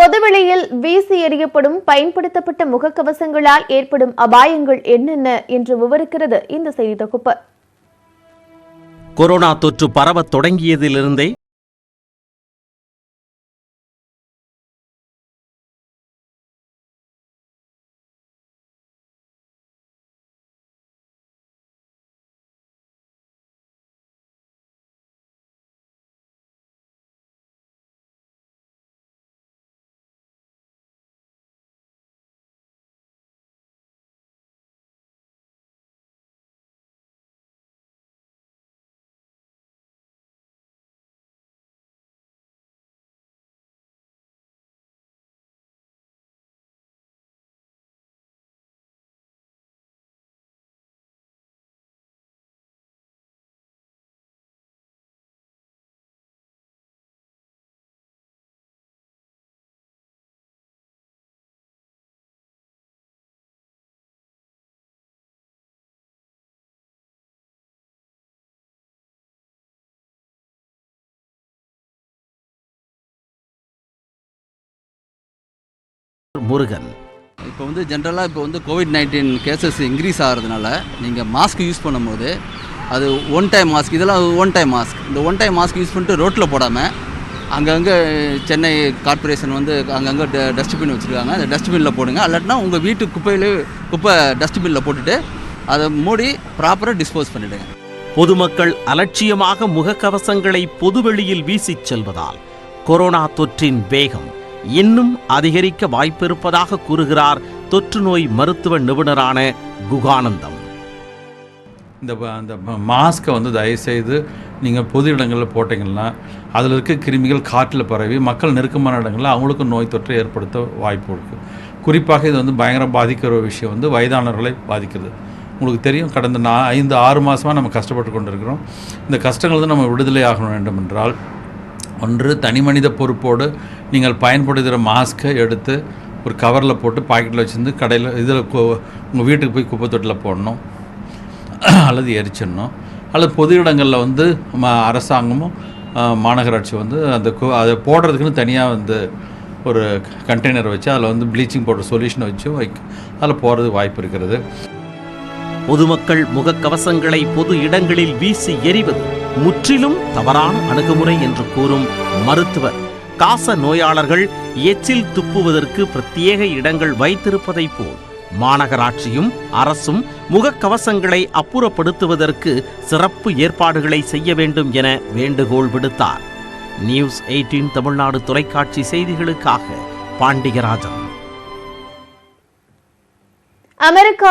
பொதுவெளியில் வீசி எறியப்படும் பயன்படுத்தப்பட்ட முகக்கவசங்களால் ஏற்படும் அபாயங்கள் என்னென்ன என்று விவரிக்கிறது இந்த செய்தி தொகுப்பு. கொரோனா தொற்று பரவத் தொடங்கியதிலிருந்தே முருகன் இப்போ ஜென்ரலாக கோவிட்-19 கேசஸ் இன்க்ரீஸ் ஆகிறதுனால நீங்கள் மாஸ்க் யூஸ் பண்ணும்போது அது ஒன் டைம் மாஸ்க், இதெல்லாம் ஒன் டைம் மாஸ்க். இந்த ஒன் டைம் மாஸ்க் யூஸ் பண்ணிட்டு ரோட்டில் போடாமல் அங்கங்கே சென்னை கார்ப்பரேஷன் அங்கங்கே டஸ்ட்பின் வச்சுருக்காங்க, அந்த டஸ்ட்பினில் போடுங்க. அல்லாட்டினா உங்கள் வீட்டு குப்பை டஸ்ட்பினில் போட்டுட்டு அதை மூடி ப்ராப்பராக டிஸ்போஸ் பண்ணிவிடுங்க. பொதுமக்கள் அலட்சியமாக முகக்கவசங்களை பொதுவெளியில் வீசிச் செல்வதால் கொரோனா தொற்றின் வேகம் இன்னும் அதிகரிக்க வாய்ப்பிருப்பதாக கூறுகிறார் தொற்று நோய் மருத்துவ நிபுணரான குகானந்தம். அந்த மாஸ்கை தயவுசெய்து நீங்கள் பொது இடங்களில் போட்டிங்கன்னா அதில் இருக்க கிருமிகள் காற்றில் பரவி மக்கள் நெருக்கமான இடங்களில் அவங்களுக்கும் நோய் தொற்றை ஏற்படுத்த வாய்ப்பு இருக்குது. குறிப்பாக இது பயங்கர பாதிக்கிற விஷயம் வயதானவர்களை பாதிக்கிறது. உங்களுக்கு தெரியும், கடந்த 5-6 மாதமாக நம்ம கஷ்டப்பட்டு கொண்டிருக்கிறோம். இந்த கஷ்டங்கள் நம்ம விடுதலை ஆக வேண்டும் என்றால், ஒன்று தனி மனித பொறுப்போடு நீங்கள் பயன்படுத்துகிற மாஸ்க்கை எடுத்து ஒரு கவரில் போட்டு பாக்கெட்டில் வச்சுருந்து கடையில் உங்கள் வீட்டுக்கு போய் குப்பை தொட்டில் போடணும் அல்லது எரிச்சிடணும். அல்லது பொது இடங்களில் அரசாங்கமும் மாநகராட்சி அதை போடுறதுக்குன்னு தனியாக ஒரு கண்டெய்னர் வச்சு அதில் ப்ளீச்சிங் பவுடர் சொல்யூஷனை வச்சு அதில் போகிறது வாய்ப்பு இருக்கிறது. பொதுமக்கள் முகக்கவசங்களை பொது இடங்களில் வீசி எறிவது முற்றிலும் தவறான அணுகுமுறை என்று கூறும் மருத்துவர், காச நோயாளர்கள் எச்சில் துப்புவதற்கு பிரத்யேக இடங்கள் வைத்திருப்பதைப் போல் மாநகராட்சியும் அரசும் முகக்கவசங்களை அப்புறப்படுத்துவதற்கு சிறப்பு ஏற்பாடுகளை செய்ய வேண்டும் என வேண்டுகோள் விடுத்தார். நியூஸ் 18 தமிழ்நாடு தொலைக்காட்சி செய்திகளுக்காக பாண்டியராஜன். அமெரிக்கா